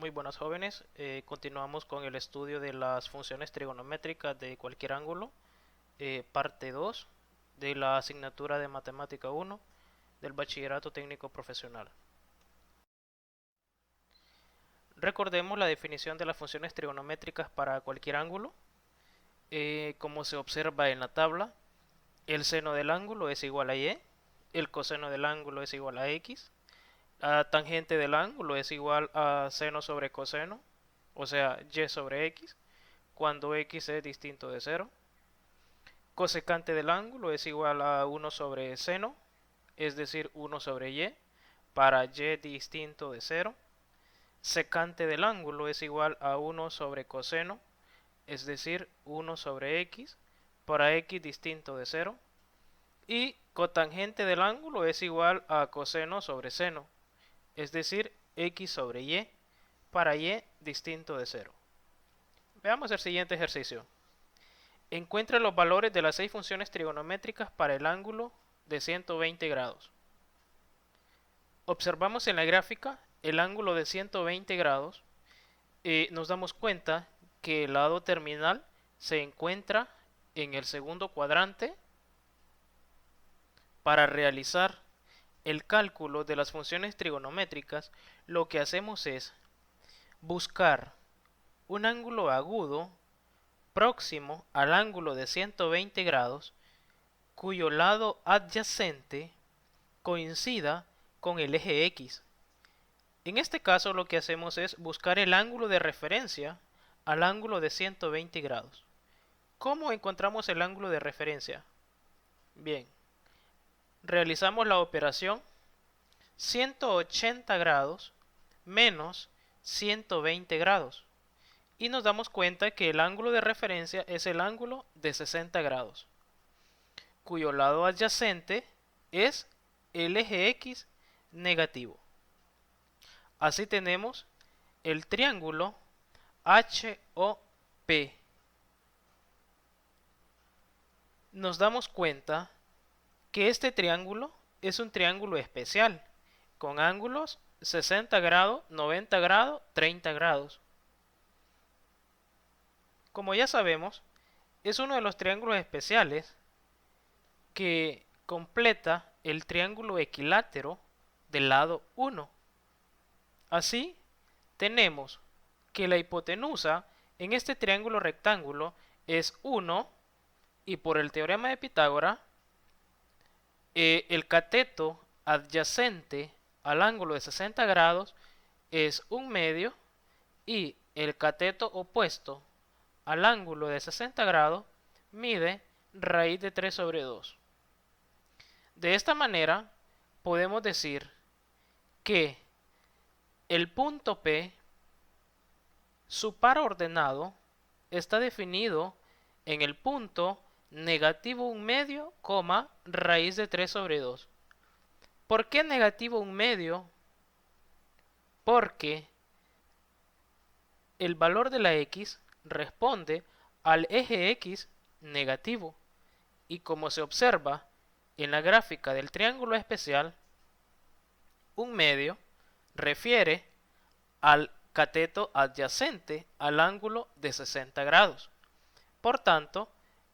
Muy buenas jóvenes, continuamos con el estudio de las funciones trigonométricas de cualquier ángulo, parte 2 de la asignatura de Matemática 1 del Bachillerato Técnico Profesional. Recordemos la definición de las funciones trigonométricas para cualquier ángulo. Como se observa en la tabla, el seno del ángulo es igual a y, el coseno del ángulo es igual a x, la tangente del ángulo es igual a seno sobre coseno, o sea, y sobre x, cuando x es distinto de cero. Cosecante del ángulo es igual a 1 sobre seno, es decir, 1 sobre y, para y distinto de cero. Secante del ángulo es igual a 1 sobre coseno, es decir, 1 sobre x, para x distinto de cero. Y cotangente del ángulo es igual a coseno sobre seno, es decir, x sobre y, para y distinto de cero. Veamos el siguiente ejercicio. Encuentra los valores de las 6 funciones trigonométricas para el ángulo de 120 grados. Observamos en la gráfica el ángulo de 120 grados. Nos damos cuenta que el lado terminal se encuentra en el segundo cuadrante. Para realizar el cálculo de las funciones trigonométricas, lo que hacemos es buscar un ángulo agudo próximo al ángulo de 120 grados cuyo lado adyacente coincida con el eje X. En este caso lo que hacemos es buscar el ángulo de referencia al ángulo de 120 grados. ¿Cómo encontramos el ángulo de referencia? Bien, realizamos la operación 180 grados menos 120 grados y nos damos cuenta que el ángulo de referencia es el ángulo de 60 grados, cuyo lado adyacente es el eje X negativo. Así tenemos el triángulo HOP. Nos damos cuenta que este triángulo es un triángulo especial, con ángulos 60 grados, 90 grados, 30 grados. Como ya sabemos, es uno de los triángulos especiales que completa el triángulo equilátero del lado 1. Así, tenemos que la hipotenusa en este triángulo rectángulo es 1 y por el teorema de Pitágoras, el cateto adyacente al ángulo de 60 grados es 1/2 y el cateto opuesto al ángulo de 60 grados mide raíz de 3 sobre 2. De esta manera podemos decir que el punto P, su par ordenado, está definido en el punto negativo 1/2, raíz de 3 sobre 2. ¿Por qué negativo 1/2? Porque el valor de la x responde al eje X negativo. Y como se observa en la gráfica del triángulo especial, 1/2 refiere al cateto adyacente al ángulo de 60 grados. Por tanto,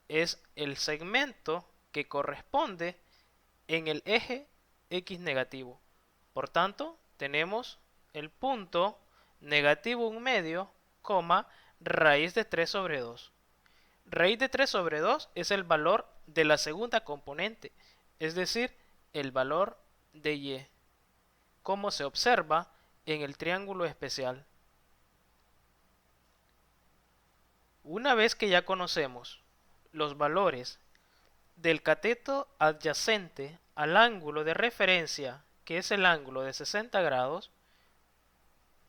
es el segmento que corresponde en el eje X negativo. Por tanto, tenemos el punto negativo 1/2, raíz de 3 sobre 2. Raíz de 3 sobre 2 es el valor de la segunda componente, es decir, el valor de y, como se observa en el triángulo especial. Una vez que ya conocemos los valores del cateto adyacente al ángulo de referencia, que es el ángulo de 60 grados,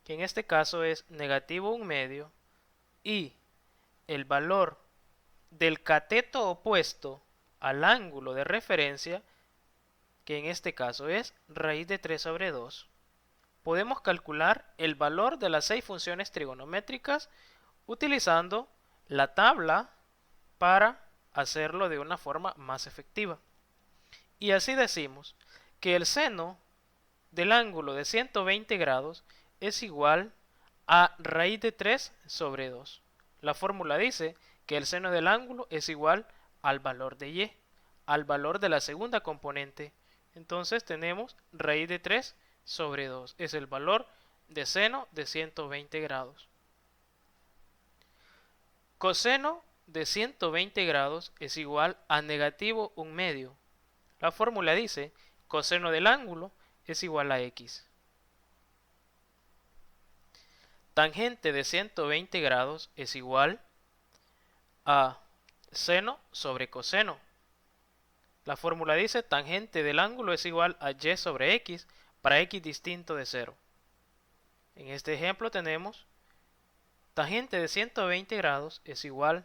que en este caso es negativo 1/2, y el valor del cateto opuesto al ángulo de referencia, que en este caso es raíz de 3 sobre 2, podemos calcular el valor de las 6 funciones trigonométricas utilizando la tabla para hacerlo de una forma más efectiva. Y así decimos que el seno del ángulo de 120 grados es igual a raíz de 3 sobre 2. La fórmula dice que el seno del ángulo es igual al valor de y, al valor de la segunda componente. Entonces tenemos raíz de 3 sobre 2. Es el valor de seno de 120 grados. Coseno de 120 grados es igual a negativo 1/2. La fórmula dice coseno del ángulo es igual a x. Tangente de 120 grados es igual a seno sobre coseno. La fórmula dice tangente del ángulo es igual a y sobre x para x distinto de 0. En este ejemplo tenemos tangente de 120 grados es igual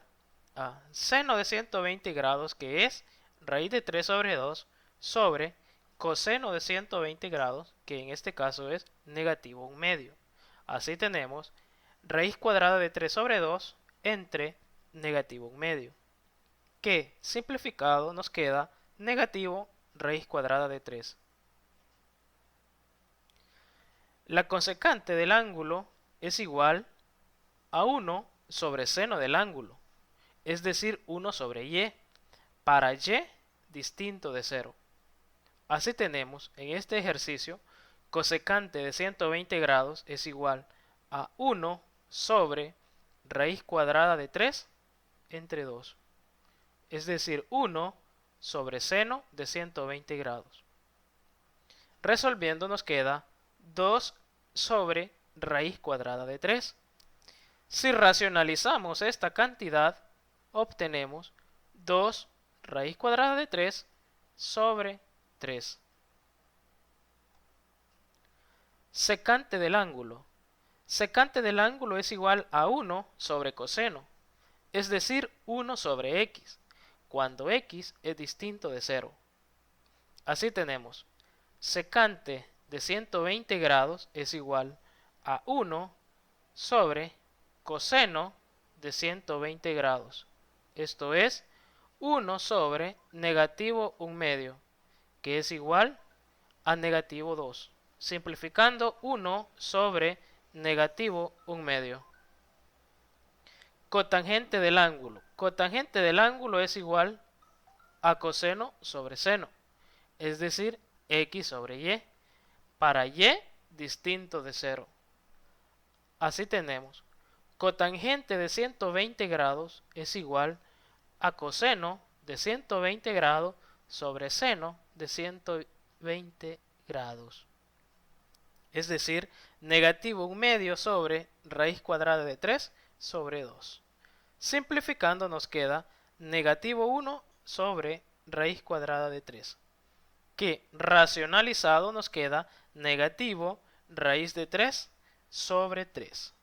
a seno de 120 grados, que es raíz de 3 sobre 2, sobre coseno de 120 grados, que en este caso es negativo 1/2. Así tenemos raíz cuadrada de 3 sobre 2 entre negativo 1/2, que simplificado nos queda negativo raíz cuadrada de 3. La cosecante del ángulo es igual a 1 sobre seno del ángulo, es decir, 1 sobre y, para y distinto de 0. Así tenemos en este ejercicio cosecante de 120 grados es igual a 1 sobre raíz cuadrada de 3 entre 2, es decir, 1 sobre seno de 120 grados. Resolviendo nos queda 2 sobre raíz cuadrada de 3. Si racionalizamos esta cantidad, obtenemos 2 raíz cuadrada de 3 sobre 3. Secante del ángulo. Secante del ángulo es igual a 1 sobre coseno, es decir, 1 sobre x, cuando x es distinto de 0. Así tenemos secante de 120 grados es igual a 1 sobre coseno de 120 grados. Esto es 1 sobre negativo 1/2, que es igual a negativo 2. Simplificando, 1 sobre negativo 1/2. Cotangente del ángulo. Cotangente del ángulo es igual a coseno sobre seno, es decir, x sobre y, para y distinto de 0. Así tenemos cotangente de 120 grados es igual a coseno de 120 grados sobre seno de 120 grados. Es decir, negativo 1/2 sobre raíz cuadrada de 3 sobre 2. Simplificando nos queda negativo 1 sobre raíz cuadrada de 3, que racionalizado nos queda negativo raíz de 3 sobre 3.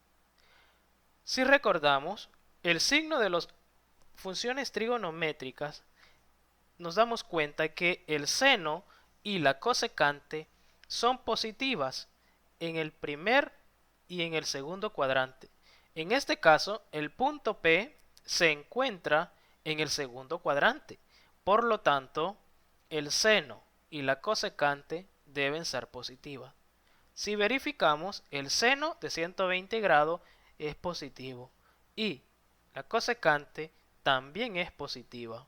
Si recordamos, el signo de las funciones trigonométricas, nos damos cuenta que el seno y la cosecante son positivas en el primer y en el segundo cuadrante. En este caso, el punto P se encuentra en el segundo cuadrante. Por lo tanto, el seno y la cosecante deben ser positivas. Si verificamos, el seno de 120 grados es positivo y la cosecante también es positiva.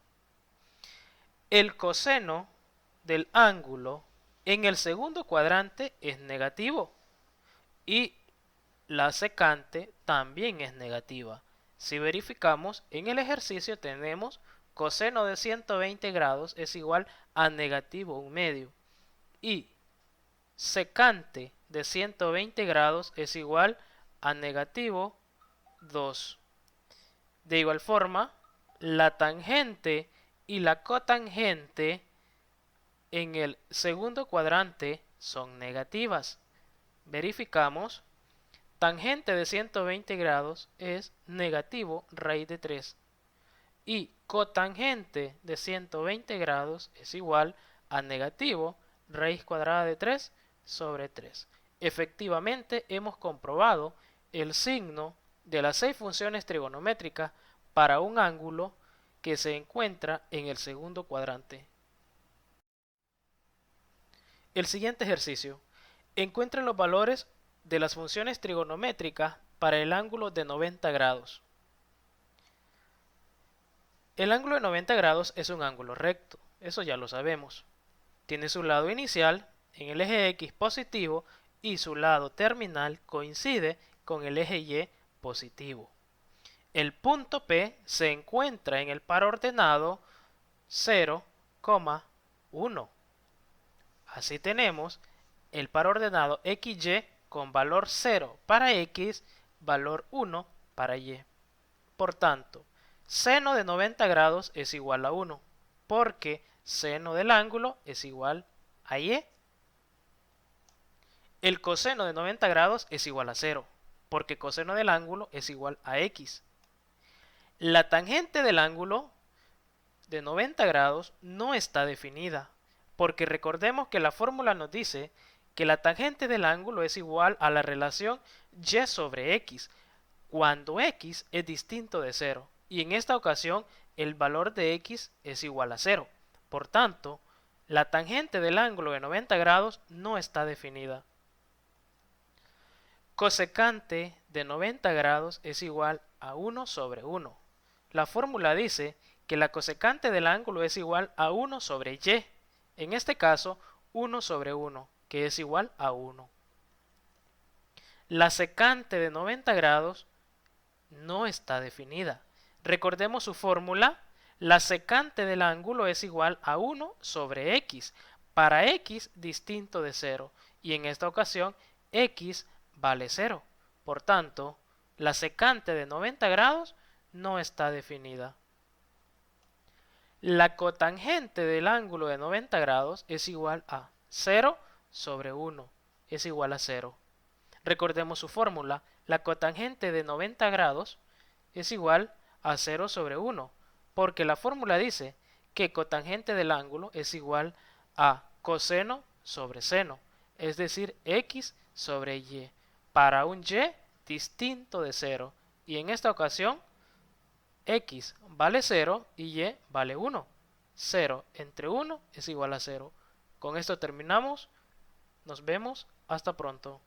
El coseno del ángulo en el segundo cuadrante es negativo y la secante también es negativa. Si verificamos, en el ejercicio tenemos coseno de 120 grados es igual a negativo 1/2 y secante de 120 grados es igual a negativo 2. De igual forma, la tangente y la cotangente en el segundo cuadrante son negativas. Verificamos, tangente de 120 grados es negativo raíz de 3 y cotangente de 120 grados es igual a negativo raíz cuadrada de 3 sobre 3. Efectivamente, hemos comprobado el signo de las 6 funciones trigonométricas para un ángulo que se encuentra en el segundo cuadrante. El siguiente ejercicio. Encuentren los valores de las funciones trigonométricas para el ángulo de 90 grados. El ángulo de 90 grados es un ángulo recto, eso ya lo sabemos. Tiene su lado inicial en el eje X positivo y su lado terminal coincide con el eje Y positivo. El punto P se encuentra en el par ordenado 0, 1. Así tenemos el par ordenado XY con valor 0 para X, valor 1 para Y. Por tanto, seno de 90 grados es igual a 1, porque seno del ángulo es igual a Y. El coseno de 90 grados es igual a 0, porque coseno del ángulo es igual a X. La tangente del ángulo de 90 grados no está definida, porque recordemos que la fórmula nos dice que la tangente del ángulo es igual a la relación Y sobre X, cuando X es distinto de 0, y en esta ocasión el valor de X es igual a 0. Por tanto, la tangente del ángulo de 90 grados no está definida. Cosecante de 90 grados es igual a 1 sobre 1. La fórmula dice que la cosecante del ángulo es igual a 1 sobre Y. En este caso, 1 sobre 1, que es igual a 1. La secante de 90 grados no está definida. Recordemos su fórmula. La secante del ángulo es igual a 1 sobre X, para X distinto de 0. Y en esta ocasión, X vale 0. Por tanto, la secante de 90 grados no está definida. La cotangente del ángulo de 90 grados es igual a 0 sobre 1, es igual a 0. Recordemos su fórmula, la cotangente de 90 grados es igual a 0 sobre 1, porque la fórmula dice que cotangente del ángulo es igual a coseno sobre seno, es decir, X sobre Y, para un Y distinto de 0, y en esta ocasión X vale 0 y Y vale 1. 0 entre 1 es igual a 0. Con esto terminamos. Nos vemos. Hasta pronto.